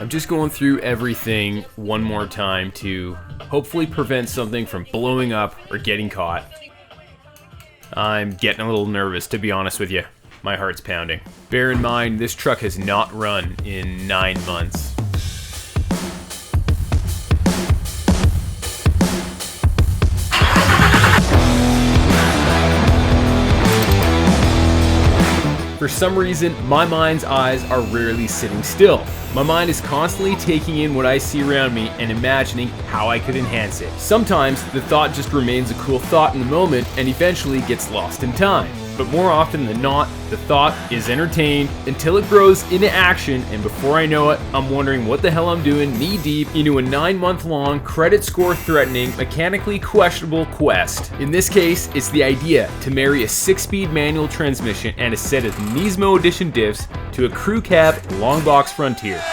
I'm just going through everything one more time to hopefully prevent something from blowing up or getting caught. I'm getting a little nervous, to be honest with you. My heart's pounding. Bear in mind, this truck has not run in 9 months. For some reason, my mind's eyes are rarely sitting still. My mind is constantly taking in what I see around me and imagining how I could enhance it. Sometimes the thought just remains a cool thought in the moment and eventually gets lost in time. But more often than not, the thought is entertained until it grows into action, and before I know it, I'm wondering what the hell I'm doing knee-deep into a 9-month-long, credit score threatening, mechanically questionable quest. In this case, it's the idea to marry a 6-speed manual transmission and a set of Nismo edition diffs to a crew cab long box Frontier.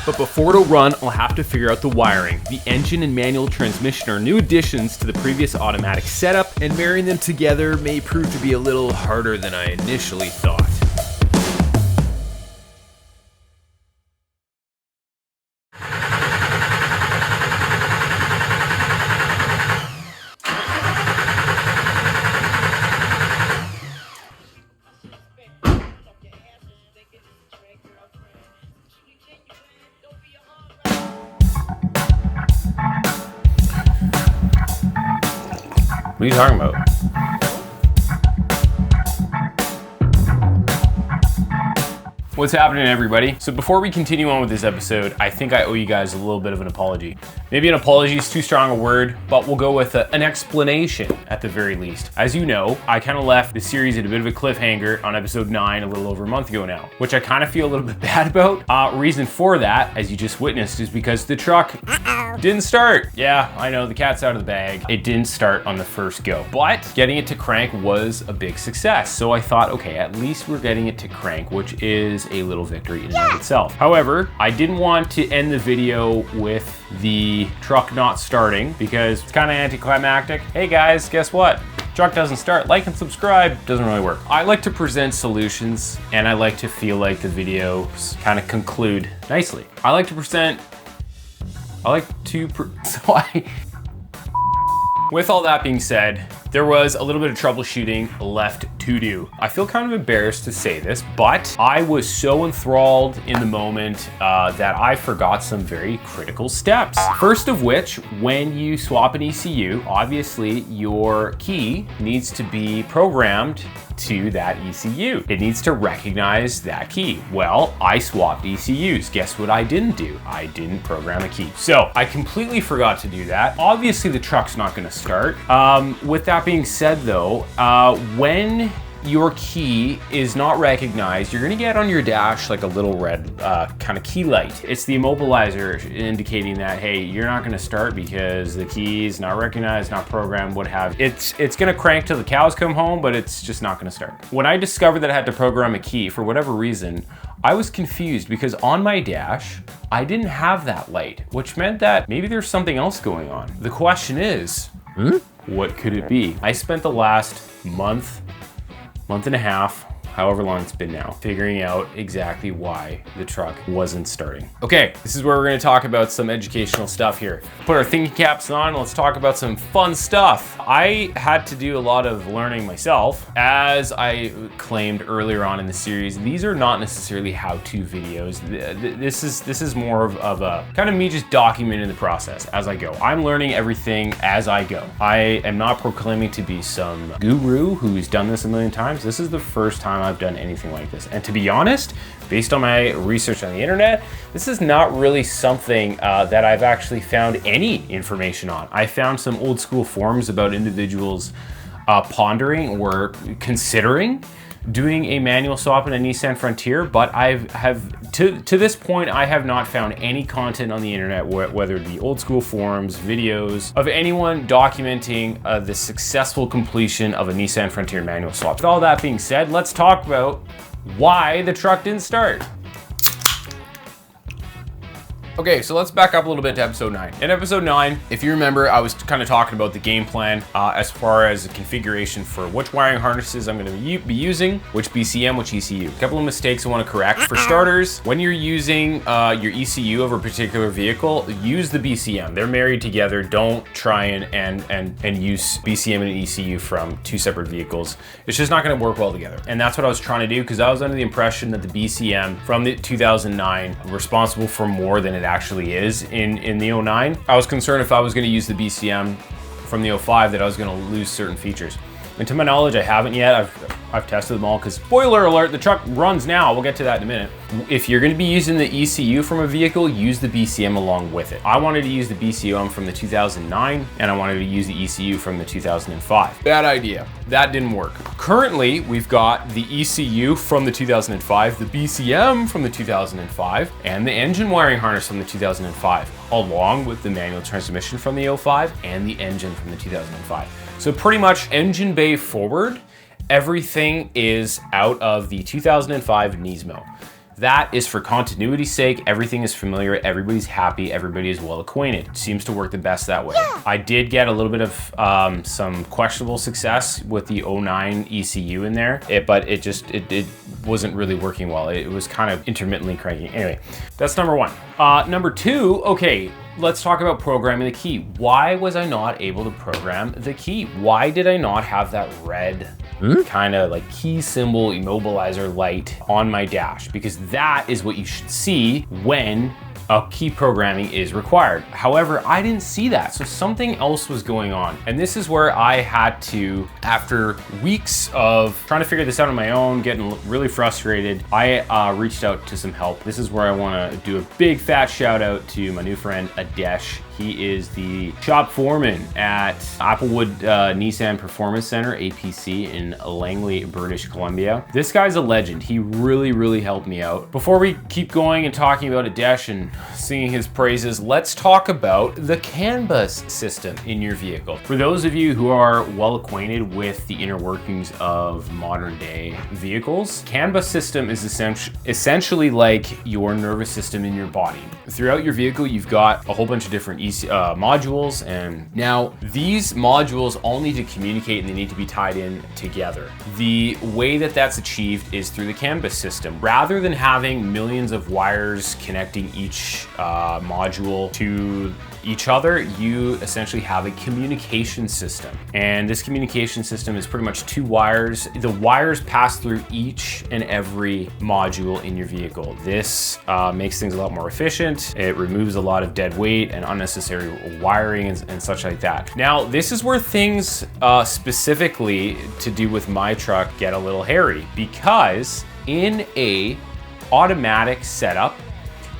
But before it'll run, I'll have to figure out the wiring. The engine and manual transmission are new additions to the previous automatic setup, and marrying them together may prove to be a little harder than I initially thought. What are you talking about? What's happening, everybody? So before we continue on with this episode, I think I owe you guys a little bit of an apology. Maybe an apology is too strong a word, but we'll go with an explanation at the very least. As you know, I kind of left the series at a bit of a cliffhanger on episode 9 a little over a month ago now, which I kind of feel a little bit bad about. Reason for that, as you just witnessed, is because the truck didn't start. Yeah, I know, the cat's out of the bag. It didn't start on the first go, but getting it to crank was a big success. So I thought, okay, at least we're getting it to crank, which is a little victory in and of itself. However, I didn't want to end the video with the truck not starting because it's kind of anticlimactic. Hey guys, guess what? Truck doesn't start. Like and subscribe doesn't really work. I like to present solutions and I like to feel like the videos kind of conclude nicely. With all that being said, there was a little bit of troubleshooting left to do. I feel kind of embarrassed to say this, but I was so enthralled in the moment that I forgot some very critical steps. First of which, when you swap an ECU, obviously your key needs to be programmed to that ECU. It needs to recognize that key. Well, I swapped ECUs. Guess what I didn't do? I didn't program a key. So I completely forgot to do that. Obviously the truck's not gonna start. With that being said though, when your key is not recognized, you're gonna get on your dash like a little red kind of key light. It's the immobilizer indicating that, hey, you're not gonna start because the key is not recognized, not programmed, what have you. It's gonna crank till the cows come home, but it's just not gonna start. When I discovered that I had to program a key, for whatever reason, I was confused because on my dash, I didn't have that light, which meant that maybe there's something else going on. The question is, what could it be? I spent the last month and a half, however long it's been now, figuring out exactly why the truck wasn't starting. Okay, this is where we're gonna talk about some educational stuff here. Put our thinking caps on, let's talk about some fun stuff. I had to do a lot of learning myself. As I claimed earlier on in the series, these are not necessarily how-to videos. This is more of a kind of me just documenting the process as I go. I'm learning everything as I go. I am not proclaiming to be some guru who's done this a million times. This is the first time I've done anything like this. And to be honest, based on my research on the internet, this is not really something that I've actually found any information on. I found some old school forums about individuals pondering or considering doing a manual swap in a Nissan Frontier, but to this point, I have not found any content on the internet, whether it be old school forums, videos, of anyone documenting the successful completion of a Nissan Frontier manual swap. With all that being said, let's talk about why the truck didn't start. Okay, so let's back up a little bit to episode 9. In episode 9, if you remember, I was kind of talking about the game plan as far as the configuration for which wiring harnesses I'm going to be using, which BCM, which ECU. A couple of mistakes I want to correct. For starters, when you're using your ECU of a particular vehicle, use the BCM. They're married together. Don't try and use BCM and ECU from two separate vehicles. It's just not going to work well together. And that's what I was trying to do, because I was under the impression that the BCM from the 2009 responsible for more than it actually is in the 09. I was concerned if I was going to use the BCM from the 05 that I was going to lose certain features. And to my knowledge, I haven't yet. I've tested them all, because spoiler alert, the truck runs now. We'll get to that in a minute. If you're going to be using the ECU from a vehicle, use the BCM along with it. I wanted to use the BCM from the 2009, and I wanted to use the ECU from the 2005. Bad idea. That didn't work. Currently, we've got the ECU from the 2005, the BCM from the 2005, and the engine wiring harness from the 2005, along with the manual transmission from the 05 and the engine from the 2005. So pretty much engine bay forward, everything is out of the 2005 Nismo. That is for continuity's sake. Everything is familiar, everybody's happy, everybody is well acquainted. Seems to work the best that way. Yeah. I did get a little bit of some questionable success with the 09 ECU in there, but it wasn't really working well. It was kind of intermittently cranking. Anyway, that's number one. Number two, okay, let's talk about programming the key. Why was I not able to program the key? Why did I not have that red kind of like key symbol immobilizer light on my dash? Because that is what you should see when key programming is required. However, I didn't see that, so something else was going on. And this is where I had to, after weeks of trying to figure this out on my own, getting really frustrated, I reached out to some help. This is where I wanna do a big fat shout out to my new friend, Adesh. He is the shop foreman at Applewood Nissan Performance Center, APC, in Langley, British Columbia. This guy's a legend. He really, really helped me out. Before we keep going and talking about Adesh and singing his praises, let's talk about the CANBUS system in your vehicle. For those of you who are well acquainted with the inner workings of modern day vehicles, CANBUS system is essentially like your nervous system in your body. Throughout your vehicle, you've got a whole bunch of different modules, and now these modules all need to communicate and they need to be tied in together. The way that that's achieved is through the CANBUS system. Rather than having millions of wires connecting each module to each other, you essentially have a communication system. And this communication system is pretty much two wires. The wires pass through each and every module in your vehicle. This makes things a lot more efficient. It removes a lot of dead weight and unnecessary wiring and such like that. Now, this is where things specifically to do with my truck get a little hairy, because in a automatic setup,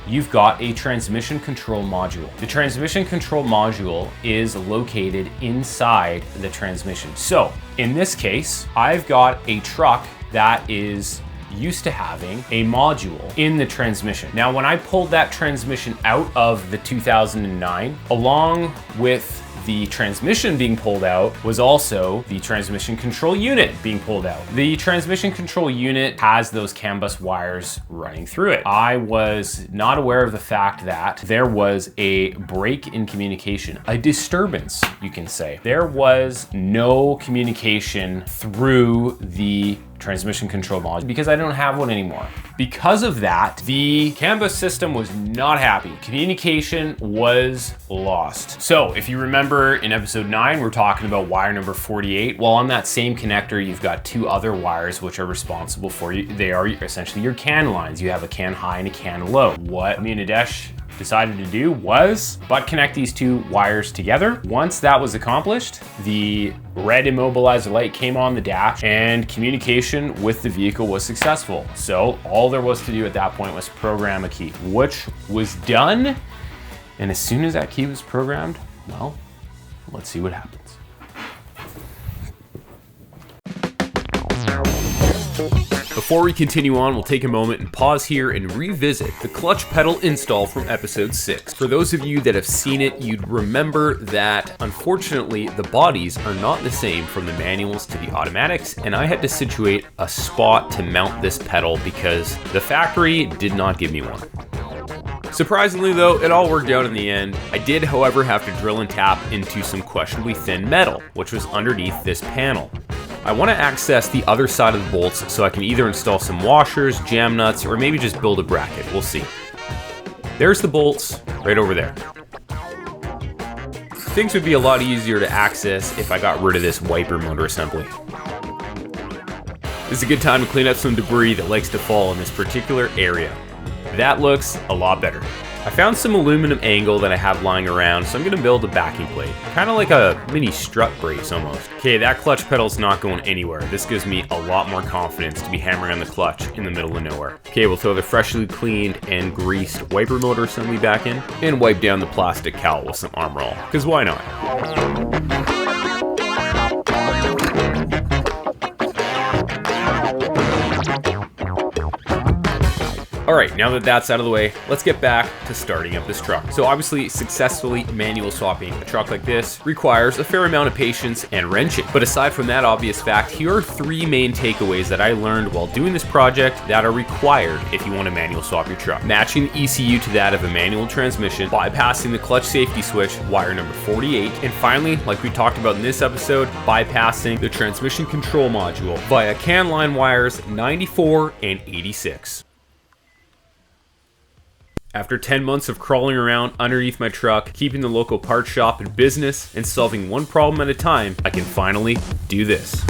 you've got a transmission control module. The transmission control module is located inside the transmission. So in this case, I've got a truck that is used to having a module in the transmission. Now, when I pulled that transmission out of the 2009, along with the transmission being pulled out was also the transmission control unit being pulled out. The transmission control unit has those CANBUS wires running through it. I was not aware of the fact that there was a break in communication, a disturbance, you can say. There was no communication through the transmission control module because I don't have one anymore. Because of that, the CANBUS system was not happy. Communication was lost. So if you remember in episode 9, we're talking about wire number 48. Well, on that same connector, you've got two other wires which are responsible for you. They are essentially your CAN lines. You have a CAN high and a CAN low. What me and Adesh decided to do was butt connect these two wires together. Once that was accomplished, the red immobilizer light came on the dash and communication with the vehicle was successful. So all there was to do at that point was program a key, which was done. And as soon as that key was programmed, well, let's see what happens. Before we continue on, we'll take a moment and pause here and revisit the clutch pedal install from episode 6. For those of you that have seen it, you'd remember that unfortunately the bodies are not the same from the manuals to the automatics, and I had to situate a spot to mount this pedal because the factory did not give me one. Surprisingly though, it all worked out in the end. I did, however, have to drill and tap into some questionably thin metal, which was underneath this panel. I want to access the other side of the bolts so I can either install some washers, jam nuts, or maybe just build a bracket. We'll see. There's the bolts right over there. Things would be a lot easier to access if I got rid of this wiper motor assembly. This is a good time to clean up some debris that likes to fall in this particular area. That looks a lot better. I found some aluminum angle that I have lying around, so I'm going to build a backing plate. Kind of like a mini strut brace almost. Okay, that clutch pedal's not going anywhere. This gives me a lot more confidence to be hammering on the clutch in the middle of nowhere. Okay, we'll throw the freshly cleaned and greased wiper motor assembly back in and wipe down the plastic cowl with some arm roll, because why not? Alright, now that that's out of the way, let's get back to starting up this truck. So obviously, successfully manual swapping a truck like this requires a fair amount of patience and wrenching. But aside from that obvious fact, here are 3 main takeaways that I learned while doing this project that are required if you want to manual swap your truck. Matching the ECU to that of a manual transmission, bypassing the clutch safety switch, wire number 48, and finally, like we talked about in this episode, bypassing the transmission control module via CAN line wires 94 and 86. After 10 months of crawling around underneath my truck, keeping the local parts shop in business, and solving one problem at a time, I can finally do this.